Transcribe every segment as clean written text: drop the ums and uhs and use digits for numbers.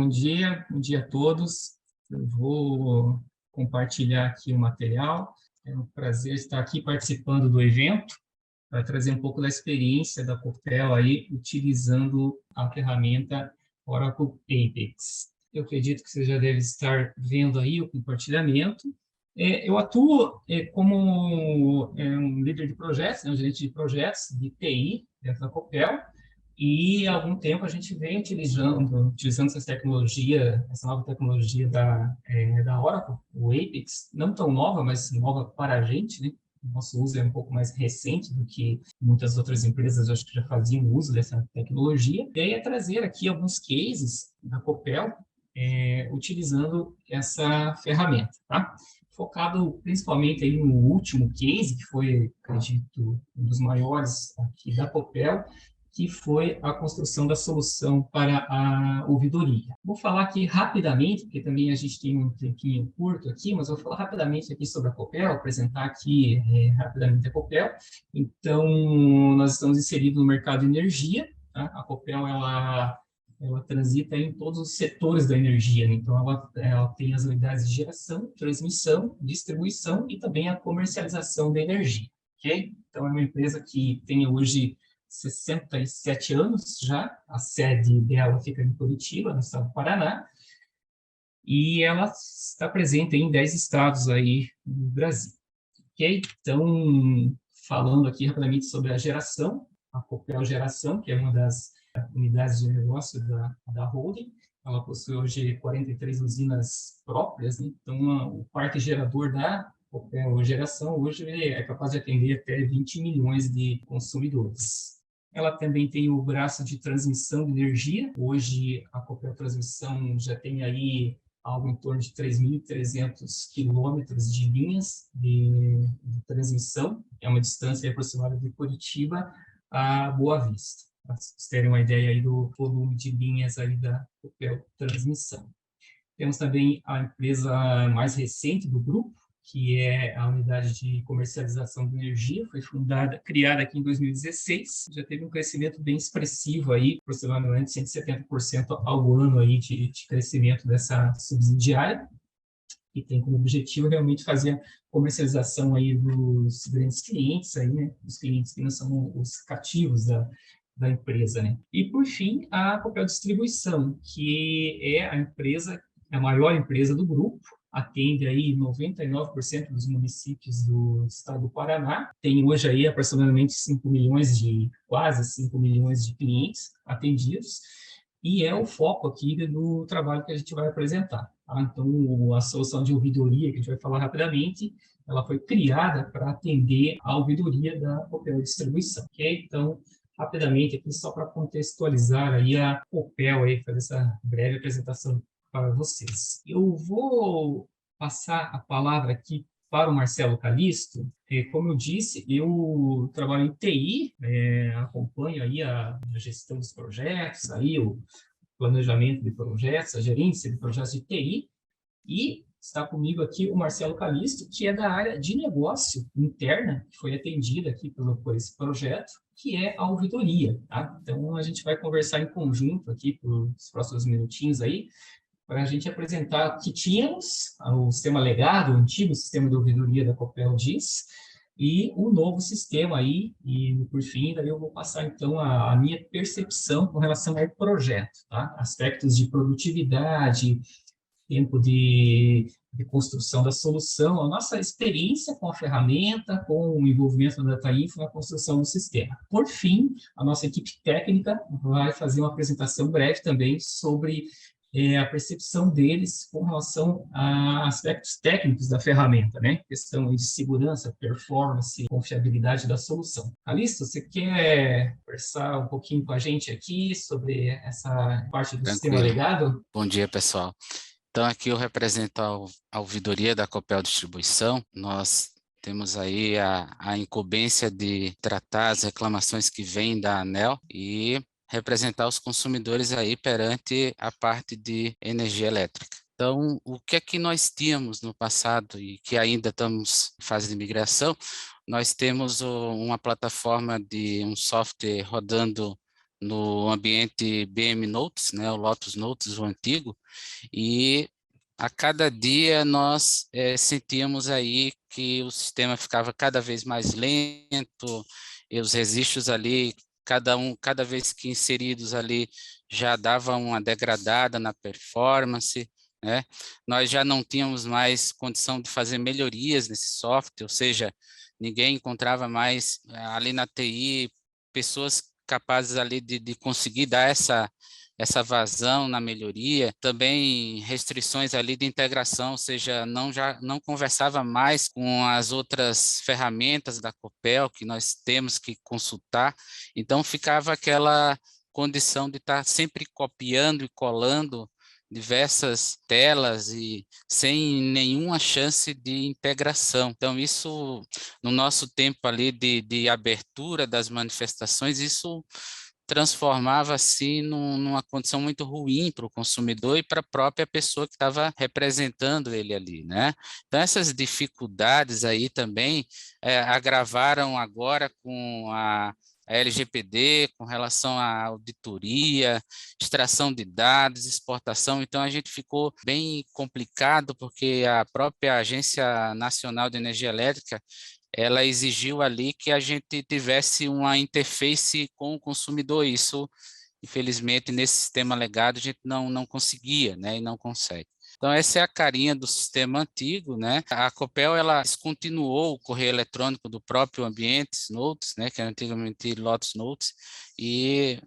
Bom dia a todos. Eu vou compartilhar aqui o material. É um prazer estar aqui participando do evento para trazer um pouco da experiência da Copel aí utilizando a ferramenta Oracle Apex. Eu acredito que você já deve estar vendo aí o compartilhamento. Eu atuo como um líder de projetos, um gerente de projetos de TI dentro da Copel. E há algum tempo a gente vem utilizando essa tecnologia, essa nova tecnologia da Oracle, o Apex, não tão nova, mas nova para a gente, né? O nosso uso é um pouco mais recente do que muitas outras empresas, acho que já faziam uso dessa tecnologia. E aí é trazer aqui alguns cases da Copel utilizando essa ferramenta, tá? Focado principalmente aí no último case, que foi, acredito, um dos maiores aqui da Copel, que foi a construção da solução para a ouvidoria. Vou falar aqui rapidamente, porque também a gente tem um tempinho curto aqui, mas vou falar rapidamente aqui sobre a Copel, apresentar aqui rapidamente a Copel. Então, nós estamos inseridos no mercado de energia, tá? A Copel, ela transita em todos os setores da energia, né? Então, ela tem as unidades de geração, transmissão, distribuição e também a comercialização da energia, ok? Então, é uma empresa que tem hoje 67 anos já, a sede dela fica em Curitiba, no estado do Paraná, e ela está presente em 10 estados aí no Brasil, ok? Então, falando aqui rapidamente sobre a geração, a Copel Geração, que é uma das unidades de negócio da holding, ela possui hoje 43 usinas próprias, né? Então, o parque gerador da Copel Geração hoje é capaz de atender até 20 milhões de consumidores. Ela também tem o braço de transmissão de energia. Hoje, a Copel Transmissão já tem aí algo em torno de 3.300 quilômetros de linhas de transmissão. É uma distância aproximada de Curitiba a Boa Vista, para vocês terem uma ideia aí do volume de linhas aí da Copel Transmissão. Temos também a empresa mais recente do grupo, que é a unidade de comercialização de energia, foi criada aqui em 2016, já teve um crescimento bem expressivo aí, aproximadamente 170% ao ano aí de crescimento dessa subsidiária, e tem como objetivo realmente fazer a comercialização aí dos grandes clientes aí, né, os clientes que não são os cativos da empresa, né. E por fim, a Copel Distribuição, que é a maior empresa do grupo, atende aí 99% dos municípios do estado do Paraná, tem hoje aí aproximadamente quase 5 milhões de clientes atendidos, e é o foco aqui do trabalho que a gente vai apresentar. Tá? Então, a solução de ouvidoria, que a gente vai falar rapidamente, ela foi criada para atender a ouvidoria da Copel Distribuição, ok? Então, rapidamente aqui, só para contextualizar aí a Copel, aí, fazer essa breve apresentação para vocês. Eu vou passar a palavra aqui para o Marcelo Calisto. Como eu disse, eu trabalho em TI, acompanho aí a gestão dos projetos, aí o planejamento de projetos, a gerência de projetos de TI, e está comigo aqui o Marcelo Calisto, que é da área de negócio interna, que foi atendida aqui por esse projeto, que é a ouvidoria, tá? Então, a gente vai conversar em conjunto aqui por os próximos minutinhos aí, para a gente apresentar o que tínhamos, o sistema legado, o antigo sistema de ouvidoria da Copel DIS, e o novo sistema aí, e por fim, daí eu vou passar então a minha percepção com relação ao projeto, tá? Aspectos de produtividade, tempo de construção da solução, a nossa experiência com a ferramenta, com o envolvimento da Datainfo na construção do sistema. Por fim, a nossa equipe técnica vai fazer uma apresentação breve também sobre a percepção deles com relação a aspectos técnicos da ferramenta, né? Questão de segurança, performance, confiabilidade da solução. Alisto, você quer conversar um pouquinho com a gente aqui sobre essa parte do sistema legado? Bom dia, pessoal. Então, aqui eu represento a ouvidoria da Copel Distribuição. Nós temos aí a incumbência de tratar as reclamações que vêm da ANEEL e representar os consumidores aí perante a parte de energia elétrica. Então, o que é que nós tínhamos no passado e que ainda estamos em fase de migração? Nós temos uma plataforma de um software rodando no ambiente BM Notes, né, o Lotus Notes, o antigo, e a cada dia nós sentíamos aí que o sistema ficava cada vez mais lento, e os registros ali, cada vez que inseridos ali, já dava uma degradada na performance, né? Nós já não tínhamos mais condição de fazer melhorias nesse software, ou seja, ninguém encontrava mais ali na TI pessoas capazes ali de conseguir dar essa vazão na melhoria, também restrições ali de integração, ou seja, já não conversava mais com as outras ferramentas da Copel que nós temos que consultar, então ficava aquela condição de estar sempre copiando e colando diversas telas e sem nenhuma chance de integração. Então, isso, no nosso tempo ali de abertura das manifestações, isso transformava assim numa condição muito ruim para o consumidor e para a própria pessoa que estava representando ele ali, né? Então essas dificuldades aí também agravaram agora com a LGPD, com relação à auditoria, extração de dados, exportação, então a gente ficou bem complicado, porque a própria Agência Nacional de Energia Elétrica ela exigiu ali que a gente tivesse uma interface com o consumidor. Isso, infelizmente, nesse sistema legado, a gente não conseguia, né, e não consegue. Então, essa é a carinha do sistema antigo, né? A Copel, ela descontinuou o correio eletrônico do próprio Ambientes Notes, né, que era antigamente Lotus Notes, e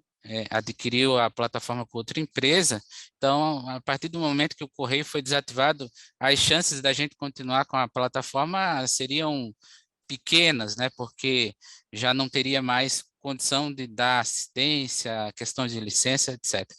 adquiriu a plataforma com outra empresa. Então, a partir do momento que o correio foi desativado, as chances da gente continuar com a plataforma seriam pequenas, né, porque já não teria mais condição de dar assistência, questão de licença, etc.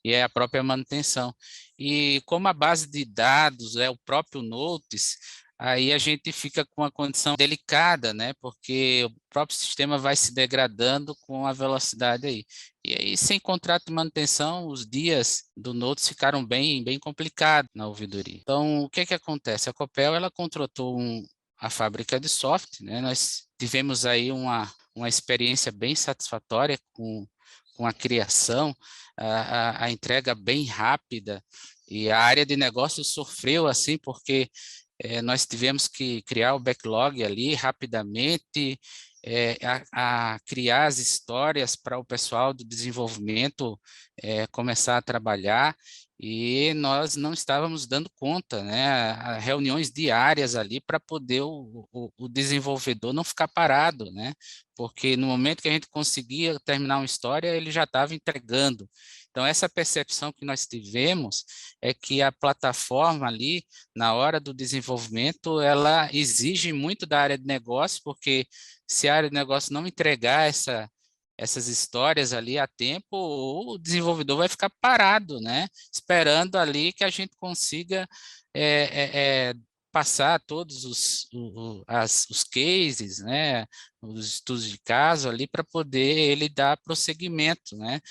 E é a própria manutenção. E como a base de dados é o próprio Notes, aí a gente fica com uma condição delicada, né, porque o próprio sistema vai se degradando com a velocidade aí. E aí, sem contrato de manutenção, os dias do Notes ficaram bem complicados na ouvidoria. Então, o que que acontece? A Copel, ela contratou a fábrica de software, né? Nós tivemos aí uma experiência bem satisfatória com a criação, a entrega bem rápida, e a área de negócio sofreu assim, porque nós tivemos que criar o backlog ali rapidamente, a criar as histórias para o pessoal do desenvolvimento começar a trabalhar, e nós não estávamos dando conta, né? Reuniões diárias ali para poder o desenvolvedor não ficar parado, né? Porque no momento que a gente conseguia terminar uma história, ele já estava entregando. Então, essa percepção que nós tivemos é que a plataforma ali, na hora do desenvolvimento, ela exige muito da área de negócio, porque se a área de negócio não entregar essas histórias ali a tempo, o desenvolvedor vai ficar parado, né? Esperando ali que a gente consiga passar todos os cases, né? Os estudos de caso ali para poder ele dar prosseguimento, né?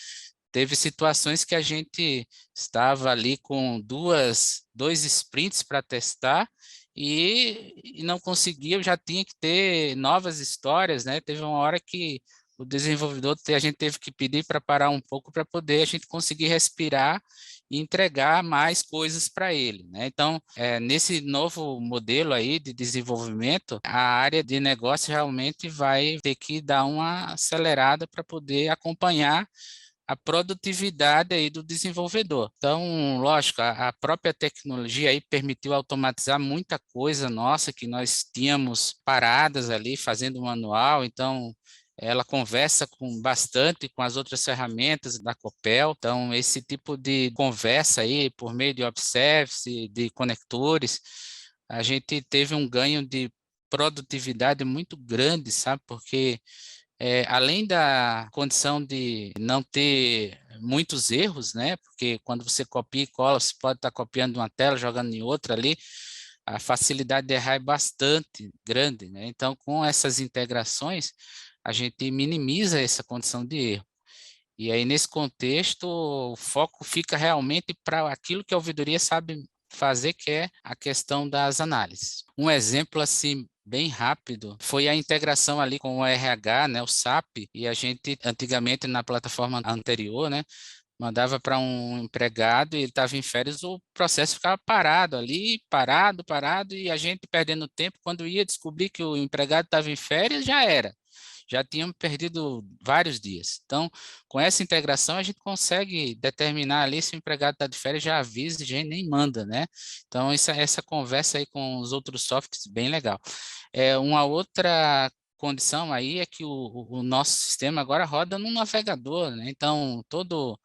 Teve situações que a gente estava ali com dois sprints para testar e não conseguia, já tinha que ter novas histórias, né? Teve uma hora que o desenvolvedor, a gente teve que pedir para parar um pouco para poder a gente conseguir respirar e entregar mais coisas para ele, né? Então, nesse novo modelo aí de desenvolvimento, a área de negócio realmente vai ter que dar uma acelerada para poder acompanhar a produtividade aí do desenvolvedor. Então, lógico, a própria tecnologia aí permitiu automatizar muita coisa nossa que nós tínhamos paradas ali fazendo manual, então ela conversa com bastante com as outras ferramentas da Copel, então esse tipo de conversa aí por meio de web service, de conectores, a gente teve um ganho de produtividade muito grande, sabe? Porque além da condição de não ter muitos erros, né? Porque quando você copia e cola, você pode estar copiando uma tela, jogando em outra ali, a facilidade de errar é bastante grande, né? Então, com essas integrações, a gente minimiza essa condição de erro. E aí, nesse contexto, o foco fica realmente para aquilo que a ouvidoria sabe fazer, que é a questão das análises. Um exemplo, assim, bem rápido foi a integração ali com o RH, né, o SAP, e a gente, antigamente, na plataforma anterior, né, mandava para um empregado e ele estava em férias, o processo ficava parado ali, parado, e a gente perdendo tempo, quando ia descobrir que o empregado estava em férias, já era. Já tínhamos perdido vários dias. Então, com essa integração, a gente consegue determinar ali se o empregado está de férias, já avisa, a gente nem manda, né? Então, essa conversa aí com os outros softwares, bem legal. Uma outra condição aí é que o nosso sistema agora roda no navegador, né? Então, todo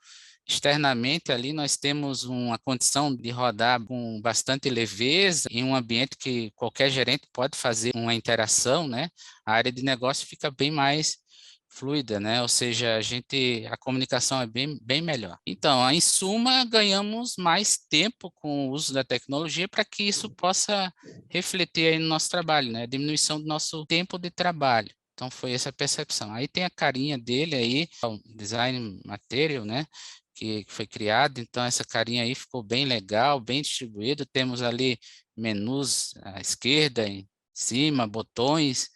externamente ali nós temos uma condição de rodar com bastante leveza em um ambiente que qualquer gerente pode fazer uma interação, né? A área de negócio fica bem mais fluida, né? Ou seja, a comunicação é bem melhor. Então, em suma, ganhamos mais tempo com o uso da tecnologia para que isso possa refletir aí no nosso trabalho, né? A diminuição do nosso tempo de trabalho. Então, foi essa a percepção. Aí tem a carinha dele aí, o design material, né? Que foi criado, então essa carinha aí ficou bem legal, bem distribuído. Temos ali menus à esquerda, em cima, botões,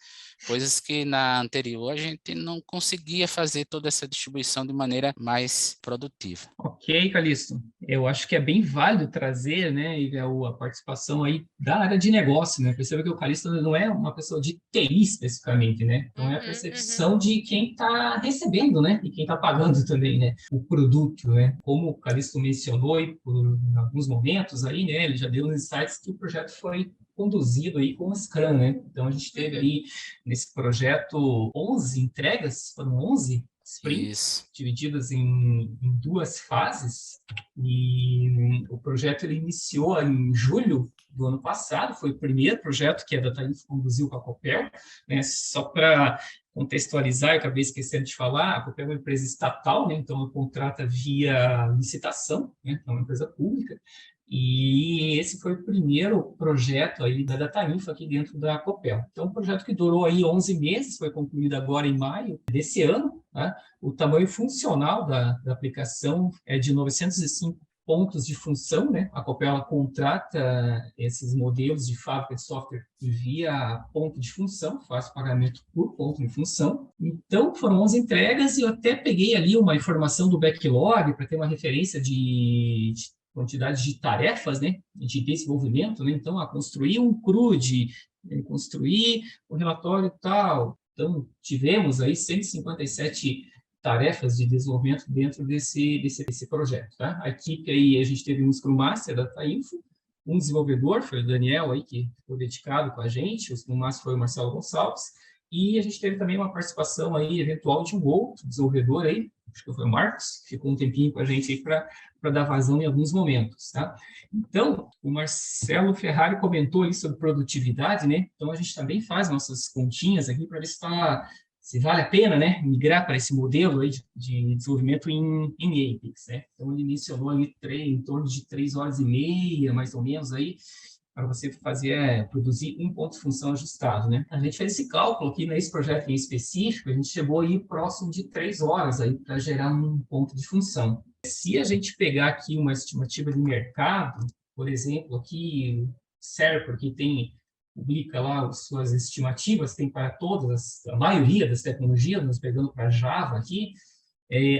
coisas que na anterior a gente não conseguia fazer toda essa distribuição de maneira mais produtiva. Ok, Calixto. Eu acho que é bem válido trazer, né, a participação aí da área de negócio, né? Perceba que o Calixto não é uma pessoa de TI especificamente, né? Então é a percepção de quem está recebendo, né? E quem está pagando também, né? O produto, né? Como o Calixto mencionou aí por alguns momentos aí, né? Ele já deu uns insights que o projeto foi conduzido aí com o Scrum, né? Então a gente teve aí nesse projeto 11 entregas, foram 11 sprints Isso. divididas em duas fases, e o projeto ele iniciou em julho do ano passado, foi o primeiro projeto que a DataInfo conduziu com a Copel, né? Só para contextualizar, eu acabei esquecendo de falar, a Copel é uma empresa estatal, né? Então ela contrata via licitação, né? É uma empresa pública, e esse foi o primeiro projeto aí da DataInfo aqui dentro da Copel. Então, um projeto que durou aí 11 meses, foi concluído agora em maio desse ano, tá? O tamanho funcional da aplicação é de 905 pontos de função, né? A Copel ela contrata esses modelos de fábrica de software via ponto de função, faz pagamento por ponto de função. Então, foram 11 entregas e eu até peguei ali uma informação do backlog para ter uma referência de quantidade de tarefas, né, de desenvolvimento, né? Então, construir um CRUD, construir o relatório tal. Então, tivemos aí 157 tarefas de desenvolvimento dentro desse projeto, tá? A equipe aí, a gente teve um Scrum Master da DataInfo, um desenvolvedor, foi o Daniel aí, que ficou dedicado com a gente, o Scrum Master foi o Marcelo Gonçalves, e a gente teve também uma participação aí eventual de um outro desenvolvedor aí, acho que foi o Marcos, que ficou um tempinho com a gente aí para dar vazão em alguns momentos, tá? Então, o Marcelo Ferrari comentou aí sobre produtividade, né? Então, a gente também faz nossas continhas aqui para ver se vale a pena, né, migrar para esse modelo aí de desenvolvimento em Apex, né? Então, ele mencionou aí em torno de 3 horas e meia, mais ou menos, aí, para você produzir um ponto de função ajustado, né? A gente fez esse cálculo aqui nesse projeto em específico, a gente chegou aí próximo de 3 horas aí para gerar um ponto de função. Se a gente pegar aqui uma estimativa de mercado, por exemplo, aqui, Serper, que publica lá as suas estimativas, tem para a maioria das tecnologias, nós pegando para Java aqui,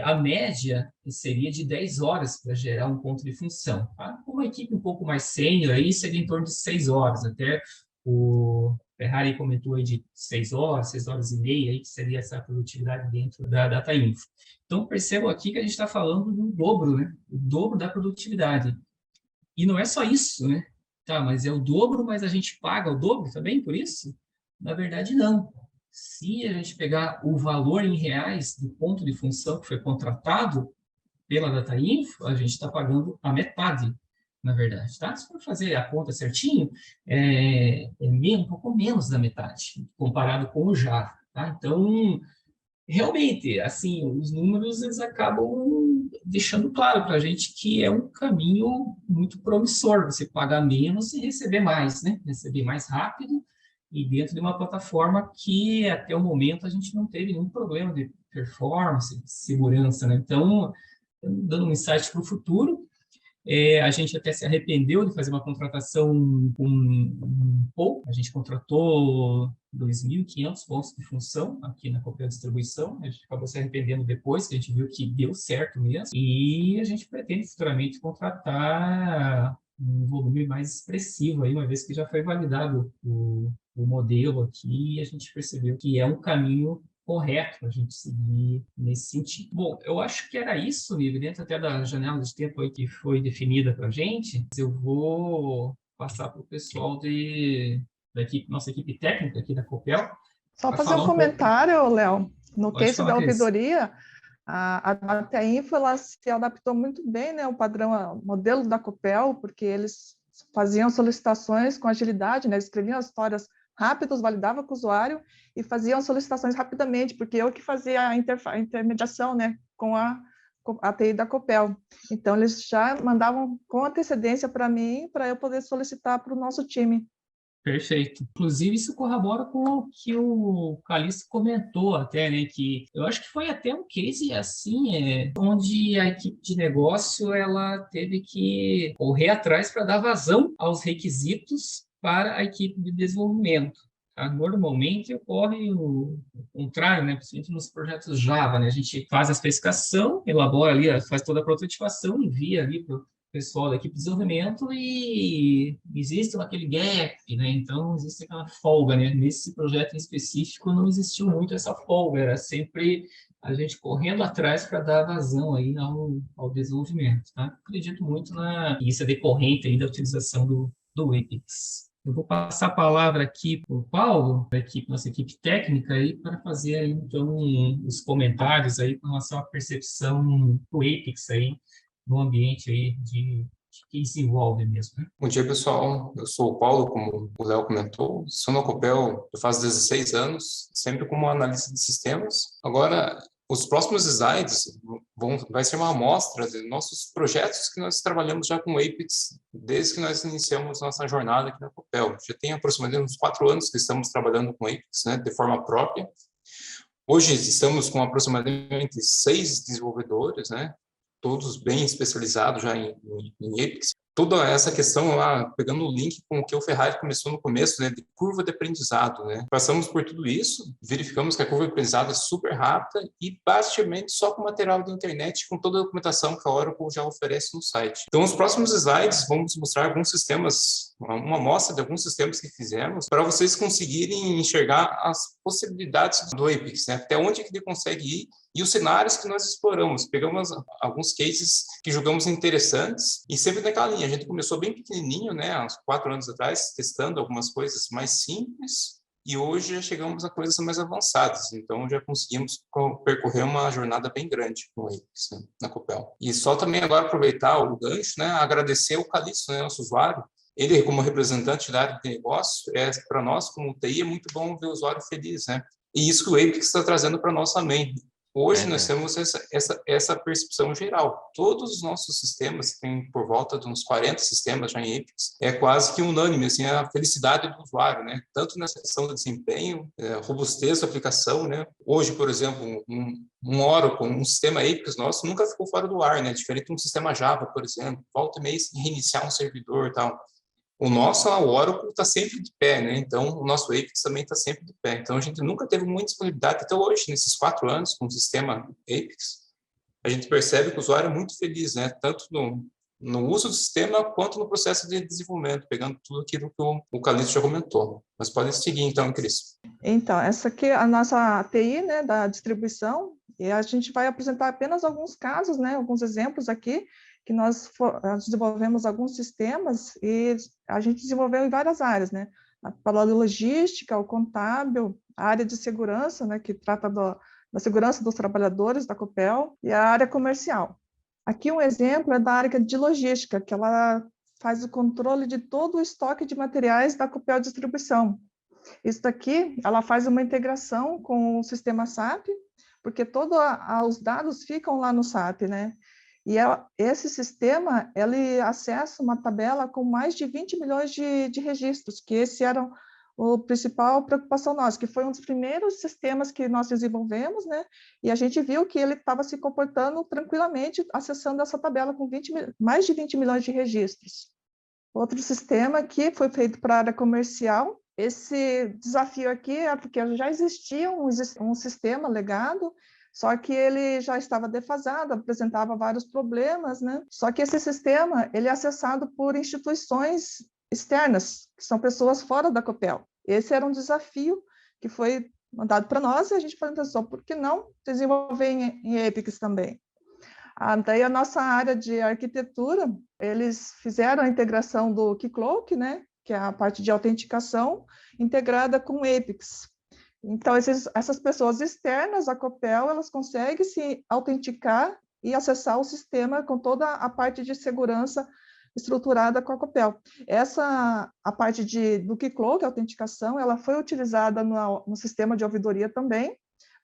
a média seria de 10 horas para gerar um ponto de função. Tá? Uma equipe um pouco mais sênior, aí seria em torno de 6 horas. Até o Ferrari comentou aí de 6 horas, 6 horas e meia, aí, que seria essa produtividade dentro da DataInfo. Então, percebam aqui que a gente está falando do dobro, né? O dobro da produtividade. E não é só isso, né? Tá, mas é o dobro, mas a gente paga o dobro também por isso? Na verdade, não. Se a gente pegar o valor em reais do ponto de função que foi contratado pela DataInfo, a gente está pagando a metade, na verdade, tá? Se for fazer a conta certinho, um pouco menos da metade, comparado com o Java, tá? Então, realmente, assim, os números eles acabam deixando claro para a gente que é um caminho muito promissor, você pagar menos e receber mais, né? Receber mais rápido e dentro de uma plataforma que até o momento a gente não teve nenhum problema de performance, de segurança, né? Então, dando um insight para o futuro, A gente até se arrependeu de fazer uma contratação com um pouco. A gente contratou 2.500 pontos de função aqui na Copel Distribuição. A gente acabou se arrependendo depois, que a gente viu que deu certo mesmo. E a gente pretende futuramente contratar um volume mais expressivo, aí, uma vez que já foi validado o modelo aqui, e a gente percebeu que é um caminho correto a gente seguir nesse sentido. Bom, eu acho que era isso, Nive, dentro até da janela de tempo aí que foi definida para a gente. Eu vou passar para o pessoal da equipe, nossa equipe técnica aqui da Copel, Só para fazer falar um um pouco. comentário, Léo. No Pode case falar, da Cris. ouvidoria, a TI ela se adaptou muito bem, né, o padrão, o modelo da Copel, porque eles faziam solicitações com agilidade, né, escreviam as histórias rápidas, validavam com o usuário e faziam solicitações rapidamente, porque eu que fazia a intermediação, né, com a TI da Copel. Então, eles já mandavam com antecedência para mim, para eu poder solicitar para o nosso time. Perfeito. Inclusive, isso corrobora com o que o Calixto comentou até, né? Que eu acho que foi até um case assim, onde a equipe de negócio ela teve que correr atrás para dar vazão aos requisitos para a equipe de desenvolvimento. Tá? Normalmente ocorre o contrário, né? Principalmente nos projetos Java, né? A gente faz a especificação, elabora ali, faz toda a prototipação, envia ali para pessoal da equipe de desenvolvimento e existe aquele gap, né? Então, existe aquela folga, né? Nesse projeto em específico não existiu muito essa folga, era sempre a gente correndo atrás para dar vazão aí ao desenvolvimento, tá? Acredito muito isso é decorrente aí da utilização do Apex. Eu vou passar a palavra aqui para o Paulo, da equipe, nossa equipe técnica, aí, para fazer aí, então os comentários aí com relação à percepção do Apex aí no ambiente aí de que desenvolve mesmo. Né? Bom dia, pessoal. Eu sou o Paulo, como o Léo comentou. Sou na Copel, eu faço 16 anos, sempre como analista de sistemas. Agora, os próximos slides vai ser uma amostra de nossos projetos que nós trabalhamos já com o Apex desde que nós iniciamos nossa jornada aqui na Copel. Já tem aproximadamente uns 4 anos que estamos trabalhando com o Apex, né, de forma própria. Hoje estamos com aproximadamente 6 desenvolvedores, né, todos bem especializados já em Apex. Toda essa questão lá, pegando o link com o que o Ferrari começou no começo, né, de curva de aprendizado, né? Passamos por tudo isso, verificamos que a curva de aprendizado é super rápida e basicamente só com material de internet, com toda a documentação que a Oracle já oferece no site. Então, nos próximos slides, vamos mostrar alguns sistemas, uma amostra de alguns sistemas que fizemos, para vocês conseguirem enxergar as possibilidades do Apex, né? Até onde que ele consegue ir e os cenários que nós exploramos. Pegamos alguns cases que julgamos interessantes e sempre naquela linha. A gente começou bem pequenininho, né, há uns 4 anos atrás, testando algumas coisas mais simples e hoje já chegamos a coisas mais avançadas. Então, já conseguimos percorrer uma jornada bem grande com o Apex, né, na Copel. E só também agora aproveitar o gancho, né, agradecer o Calixto, né, nosso usuário. Ele, como representante da área de negócio, para nós, como TI, é muito bom ver o usuário feliz, né? E isso que o Apex está trazendo para a nossa mente. Hoje nós temos essa percepção geral. Todos os nossos sistemas, tem por volta de uns 40 sistemas já em Apex, é quase que unânime, assim, a felicidade do usuário, né? Tanto nessa questão do desempenho, robustez da aplicação, né? Hoje, por exemplo, um Oracle, um sistema Apex nosso nunca ficou fora do ar, né? Diferente de um sistema Java, por exemplo, volta e meia reiniciar um servidor e tal. O nosso, o Oracle, está sempre de pé, né? Então, o nosso Apex também está sempre de pé. Então, a gente nunca teve muita disponibilidade até hoje, nesses 4 anos, com o sistema Apex. A gente percebe que o usuário é muito feliz, né? Tanto no uso do sistema, quanto no processo de desenvolvimento, pegando tudo aquilo que o Calixto já comentou. Mas podem seguir, então, Cris. Então, essa aqui é a nossa API, né, da distribuição, e a gente vai apresentar apenas alguns casos, né, alguns exemplos aqui, que nós desenvolvemos alguns sistemas e a gente desenvolveu em várias áreas, né? Para a logística, o contábil, a área de segurança, né, que trata da segurança dos trabalhadores da Copel, e a área comercial. Aqui um exemplo é da área de logística, que ela faz o controle de todo o estoque de materiais da Copel Distribuição. Isso daqui, ela faz uma integração com o sistema SAP, porque todos os dados ficam lá no SAP, né? E esse sistema, ele acessa uma tabela com mais de 20 milhões de registros, que esse era a principal preocupação nossa, que foi um dos primeiros sistemas que nós desenvolvemos, né? E a gente viu que ele estava se comportando tranquilamente, acessando essa tabela com mais de 20 milhões de registros. Outro sistema que foi feito para a área comercial. Esse desafio aqui é porque já existia um sistema legado, só que ele já estava defasado, apresentava vários problemas, né? Só que esse sistema, ele é acessado por instituições externas, que são pessoas fora da Copel. Esse era um desafio que foi mandado para nós e a gente pensou, por que não desenvolver em EPICS também? Daí a nossa área de arquitetura, eles fizeram a integração do Keycloak, né, que é a parte de autenticação, integrada com o EPICS. Então, essas pessoas externas à Copel, elas conseguem se autenticar e acessar o sistema com toda a parte de segurança estruturada com a Copel. A parte do Keycloak, a autenticação, ela foi utilizada no sistema de ouvidoria também,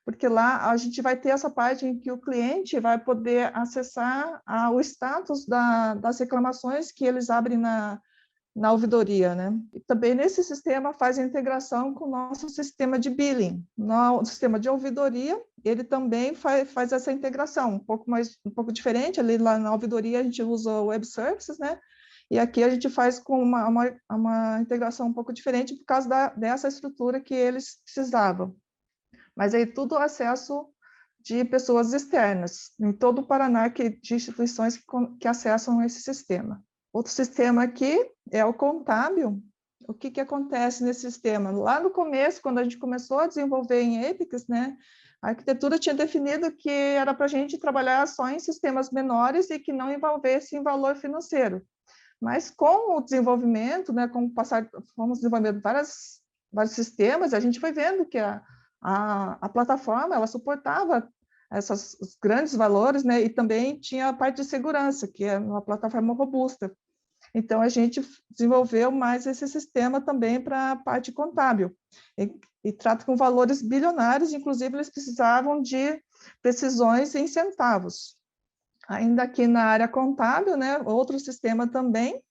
porque lá a gente vai ter essa parte em que o cliente vai poder acessar o status das reclamações que eles abrem na ouvidoria, né? E também nesse sistema faz a integração com o nosso sistema de billing. No sistema de ouvidoria, ele também faz essa integração, um pouco diferente. Ali lá na ouvidoria a gente usa o Web Services, né? E aqui a gente faz com uma integração um pouco diferente por causa dessa estrutura que eles precisavam. Mas aí tudo acesso de pessoas externas, em todo o Paraná, de instituições que acessam esse sistema. Outro sistema aqui é o contábil. O que acontece nesse sistema? Lá no começo, quando a gente começou a desenvolver em EPICS, né, a arquitetura tinha definido que era para a gente trabalhar só em sistemas menores e que não envolvesse em valor financeiro. Mas com o desenvolvimento, né, fomos desenvolvendo vários sistemas, a gente foi vendo que a plataforma ela suportava os grandes valores, né, e também tinha a parte de segurança, que é uma plataforma robusta. Então, a gente desenvolveu mais esse sistema também para a parte contábil, e trata com valores bilionários, inclusive eles precisavam de precisões em centavos. Ainda aqui na área contábil, né, outro sistema também,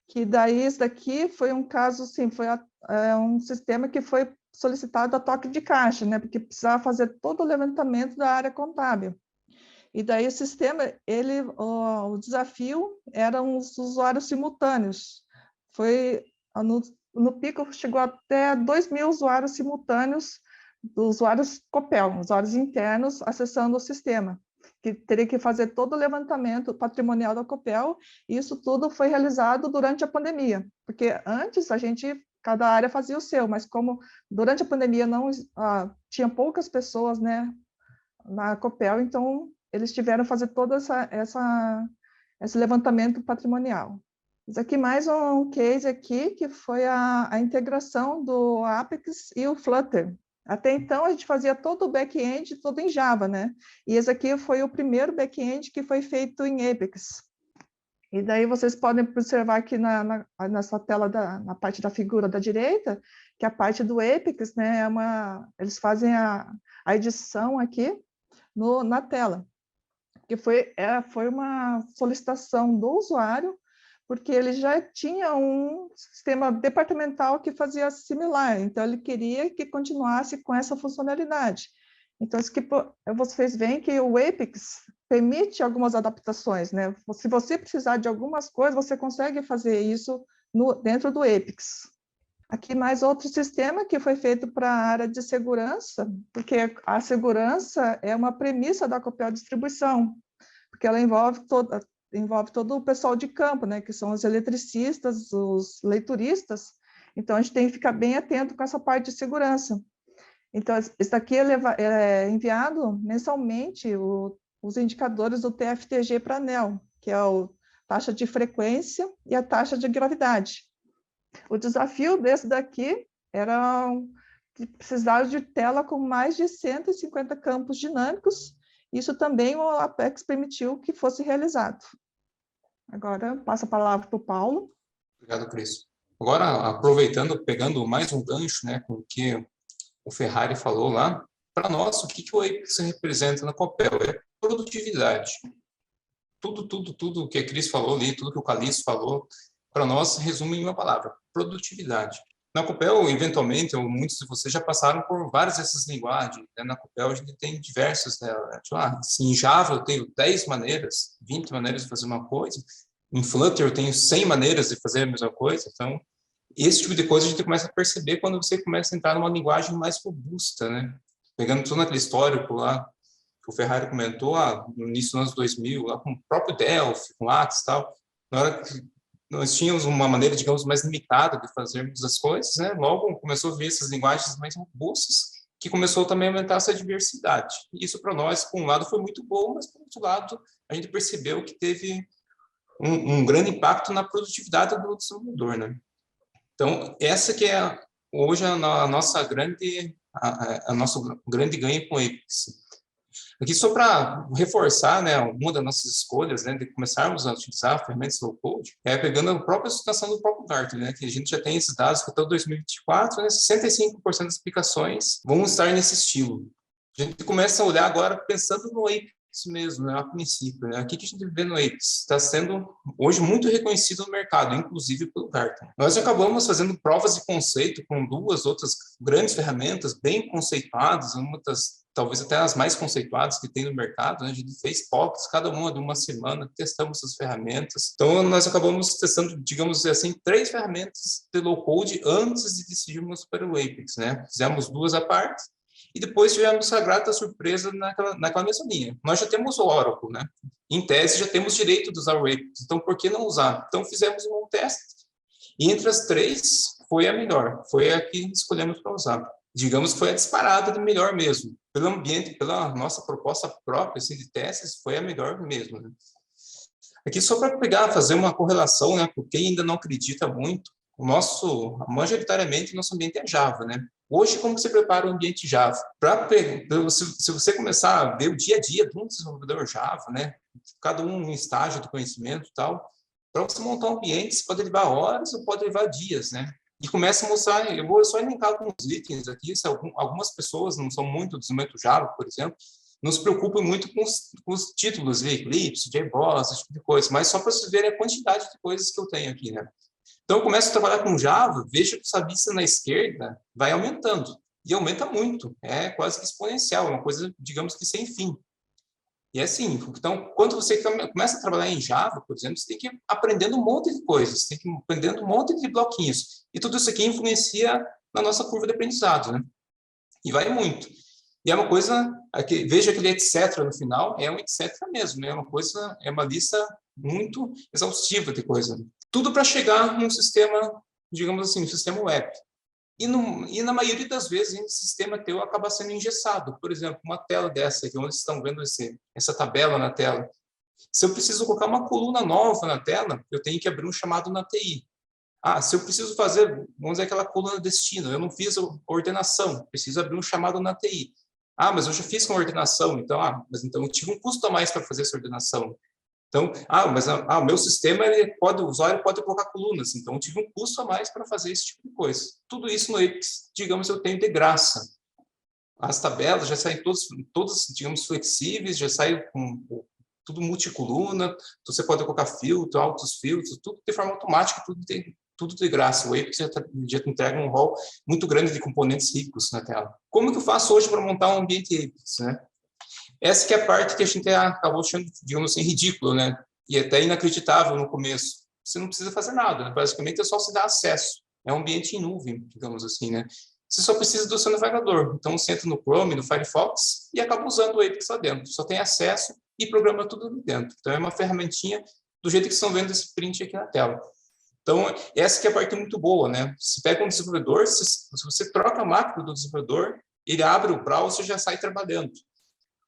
que daí esse daqui foi um caso, sim, foi um sistema que foi solicitado a toque de caixa, né, porque precisava fazer todo o levantamento da área contábil. E daí o sistema, o desafio eram os usuários simultâneos. No pico chegou até 2.000 usuários simultâneos, usuários Copel, usuários internos acessando o sistema, que teria que fazer todo o levantamento patrimonial da Copel, e isso tudo foi realizado durante a pandemia, porque antes cada área fazia o seu, mas como durante a pandemia tinha poucas pessoas, né, na Copel, então eles tiveram que fazer todo esse levantamento patrimonial. Isso aqui mais um case aqui, que foi a integração do Apex e o Flutter. Até então, a gente fazia todo o back-end, todo em Java, né? E esse aqui foi o primeiro back-end que foi feito em Apex. E daí vocês podem observar aqui nessa tela, na parte da figura da direita, que a parte do Apex, né, eles fazem a edição aqui na tela, que foi uma solicitação do usuário, porque ele já tinha um sistema departamental que fazia similar, então ele queria que continuasse com essa funcionalidade. Então, vocês veem que o Apex permite algumas adaptações, né? Se você precisar de algumas coisas, você consegue fazer isso dentro do Apex. Aqui mais outro sistema que foi feito para a área de segurança, porque a segurança é uma premissa da Copel Distribuição, porque ela envolve todo o pessoal de campo, né, que são os eletricistas, os leituristas. Então, a gente tem que ficar bem atento com essa parte de segurança. Então, isso daqui é enviado mensalmente os indicadores do TFTG para a ANEEL, que é a taxa de frequência e a taxa de gravidade. O desafio desse daqui era precisar de tela com mais de 150 campos dinâmicos. Isso também o Apex permitiu que fosse realizado. Agora, passo a palavra para o Paulo. Obrigado, Cris. Agora, aproveitando, pegando mais um gancho, né, com o que o Ferrari falou lá, para nós, o que o Apex representa na Copel? É produtividade. Tudo que a Cris falou ali, tudo que o Calixto falou, para nós, resume em uma palavra: produtividade. Na Copel, eventualmente, muitos de vocês já passaram por várias dessas linguagens, né? Na Copel, a gente tem diversas delas, né? Tipo, se em Java eu tenho 10 maneiras, 20 maneiras de fazer uma coisa, em Flutter eu tenho 100 maneiras de fazer a mesma coisa. Então, esse tipo de coisa a gente começa a perceber quando você começa a entrar numa linguagem mais robusta, né? Pegando todo aquele histórico lá que o Ferrari comentou, no início dos anos 2000, lá com o próprio Delphi, com Lattes e tal, na hora que nós tínhamos uma maneira, digamos, mais limitada de fazermos as coisas, né? Logo começou a vir essas linguagens mais robustas, que começou também a aumentar essa diversidade. E isso para nós, por um lado, foi muito bom, mas por outro lado, a gente percebeu que teve um grande impacto na produtividade do desenvolvedor, né? Então, essa que é hoje a nossa grande nosso grande ganho com o Apex. Aqui só para reforçar, né, uma das nossas escolhas, né, de começarmos a utilizar ferramentas low code, pegando a própria situação do próprio Gartner, né, que a gente já tem esses dados que até 2024, né, 65% das aplicações vão estar nesse estilo. A gente começa a olhar agora pensando no Apex mesmo, né, a princípio, né, o que a gente vê no Apex está sendo hoje muito reconhecido no mercado, inclusive pelo Gartner. Nós acabamos fazendo provas de conceito com 2 outras grandes ferramentas bem conceituadas, uma das talvez até as mais conceituadas que tem no mercado, né? A gente fez POCs, cada uma de uma semana, testamos as ferramentas. Então, nós acabamos testando, digamos assim, 3 ferramentas de low-code antes de decidirmos para o Apex, né? Fizemos 2 à parte e depois tivemos a grata surpresa naquela mesma linha. Nós já temos o Oracle, né? Em tese, já temos direito de usar o Apex, então por que não usar? Então, fizemos um teste e entre as 3, foi a melhor, foi a que escolhemos para usar. Digamos que foi a disparada de melhor mesmo. Pelo ambiente, pela nossa proposta própria assim, de testes, foi a melhor mesmo. Né? Aqui só para fazer uma correlação, né, por quem ainda não acredita muito, majoritariamente, o nosso ambiente é Java, né? Hoje, como você prepara o ambiente Java? Se você começar a ver o dia a dia de um desenvolvedor Java, né, cada um em estágio de conhecimento e tal, para você montar um ambiente, você pode levar horas ou pode levar dias, né? E começa a mostrar, eu vou só elencar alguns itens aqui, se algumas pessoas não são muito do desenvolvimento Java, por exemplo, não se preocupam muito com os títulos de Eclipse, JBoss, esse tipo de coisa, mas só para vocês verem a quantidade de coisas que eu tenho aqui, né? Então, eu começo a trabalhar com Java, vejo que essa vista na esquerda vai aumentando, e aumenta muito, é quase que exponencial, é uma coisa, digamos que sem fim. E é assim, então, quando você começa a trabalhar em Java, por exemplo, você tem que ir aprendendo um monte de coisas, você tem que ir aprendendo um monte de bloquinhos. E tudo isso aqui influencia na nossa curva de aprendizado, né? E vai muito. E é uma coisa, veja aquele etc. no final, é um etc. mesmo, né? É uma coisa, é uma lista muito exaustiva de coisa. Tudo para chegar num sistema, digamos assim, um sistema web. E na maioria das vezes, esse sistema teu acaba sendo engessado. Por exemplo, uma tela dessa aqui, onde vocês estão vendo essa tabela na tela. Se eu preciso colocar uma coluna nova na tela, eu tenho que abrir um chamado na TI. Se eu preciso fazer, vamos dizer, aquela coluna destino, eu não fiz a ordenação, preciso abrir um chamado na TI. Mas eu já fiz com a ordenação, então eu tive um custo a mais para fazer essa ordenação. Então, o meu sistema, o usuário pode colocar colunas, então eu tive um custo a mais para fazer esse tipo de coisa. Tudo isso no Apex, digamos, eu tenho de graça. As tabelas já saem todas, digamos, flexíveis, já saem com tudo multicoluna, então você pode colocar filtro, altos filtros, tudo de forma automática, tudo de graça. O Apex já entrega um rol muito grande de componentes ricos na tela. Como que eu faço hoje para montar um ambiente Apex, né? Essa que é a parte que a gente acabou achando, digamos assim, ridículo, né? E até inacreditável no começo. Você não precisa fazer nada, né? Basicamente é só se dar acesso. É um ambiente em nuvem, digamos assim, né? Você só precisa do seu navegador. Então, você entra no Chrome, no Firefox e acaba usando o Apex lá dentro. Só tem acesso e programa tudo ali dentro. Então, é uma ferramentinha do jeito que vocês estão vendo esse print aqui na tela. Então, essa que é a parte muito boa, né? Se pega um desenvolvedor, se você troca a máquina do desenvolvedor, ele abre o browser e já sai trabalhando.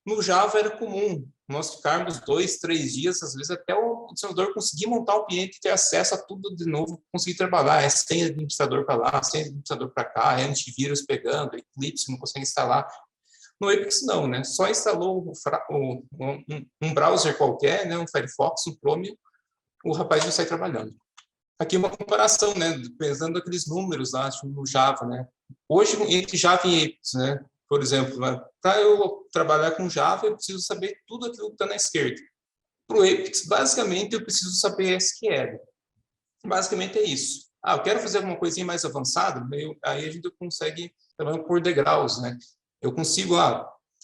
No Java era comum nós ficarmos 2, 3 dias, às vezes até o desenvolvedor conseguir montar o cliente e ter acesso a tudo de novo, conseguir trabalhar. Sem administrador para lá, sem administrador para cá, antivírus pegando, Eclipse não consegue instalar. No Apex não, né? Só instalou um browser qualquer, né? Um Firefox, um Chrome, o rapaz já sai trabalhando. Aqui uma comparação, né? Pensando aqueles números lá no Java, né? Hoje, entre Java e Apex, né? Por exemplo, para eu trabalhar com Java, eu preciso saber tudo aquilo que está na esquerda. Para o Apex, basicamente, eu preciso saber SQL. Basicamente é isso. eu quero fazer alguma coisinha mais avançada, aí a gente consegue trabalhar por degraus, né? Eu consigo,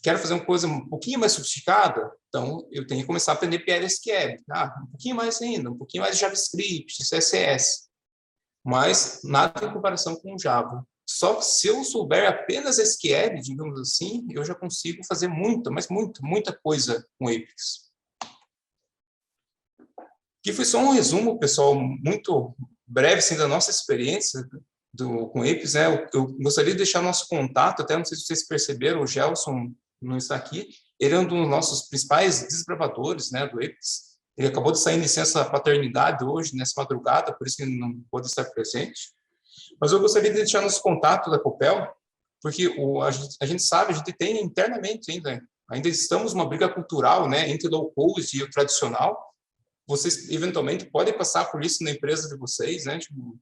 quero fazer uma coisa um pouquinho mais sofisticada, então eu tenho que começar a aprender PLSQL. Um pouquinho mais ainda, um pouquinho mais de JavaScript, CSS. Mas nada em comparação com Java. Só que se eu souber apenas SQL, digamos assim, eu já consigo fazer muita coisa com Apex. Que foi só um resumo, pessoal, muito breve assim, da nossa experiência com Apex, né? Eu gostaria de deixar nosso contato, até não sei se vocês perceberam, o Gelson não está aqui, ele é um dos nossos principais desbravadores, né, do Apex. Ele acabou de sair em licença paternidade hoje, nessa madrugada, por isso que ele não pôde estar presente. Mas eu gostaria de deixar nosso contato da Copel, porque a gente sabe, a gente tem internamente ainda estamos numa briga cultural, né, entre o low-code e o tradicional. Vocês, eventualmente, podem passar por isso na empresa de vocês, né? Tipo,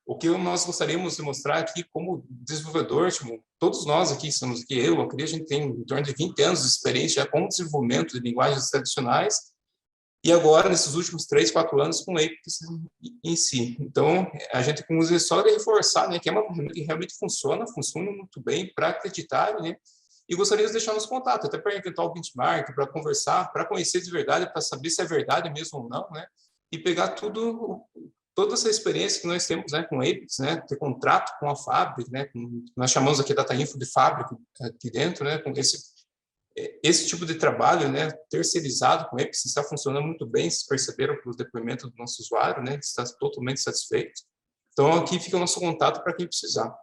o que nós gostaríamos de mostrar aqui como desenvolvedor, tipo, todos nós aqui estamos aqui, eu acredito, a gente tem em torno de 20 anos de experiência já com o desenvolvimento de linguagens tradicionais, e agora, nesses últimos 3, 4 anos, com o Apex em si. Então, a gente usa só de reforçar, né, que é uma ferramenta que realmente funciona muito bem para acreditar, né? E gostaria de deixar nos contatos, até para eventual benchmark, para conversar, para conhecer de verdade, para saber se é verdade mesmo ou não, né? E pegar toda essa experiência que nós temos, né, com Apex, né, ter contrato com a fábrica, né, nós chamamos aqui Data Info de fábrica aqui dentro, né, com esse tipo de trabalho, né, terceirizado com Apex, está funcionando muito bem, vocês perceberam pelos depoimentos do nosso usuário, né, está totalmente satisfeito. Então, aqui fica o nosso contato para quem precisar.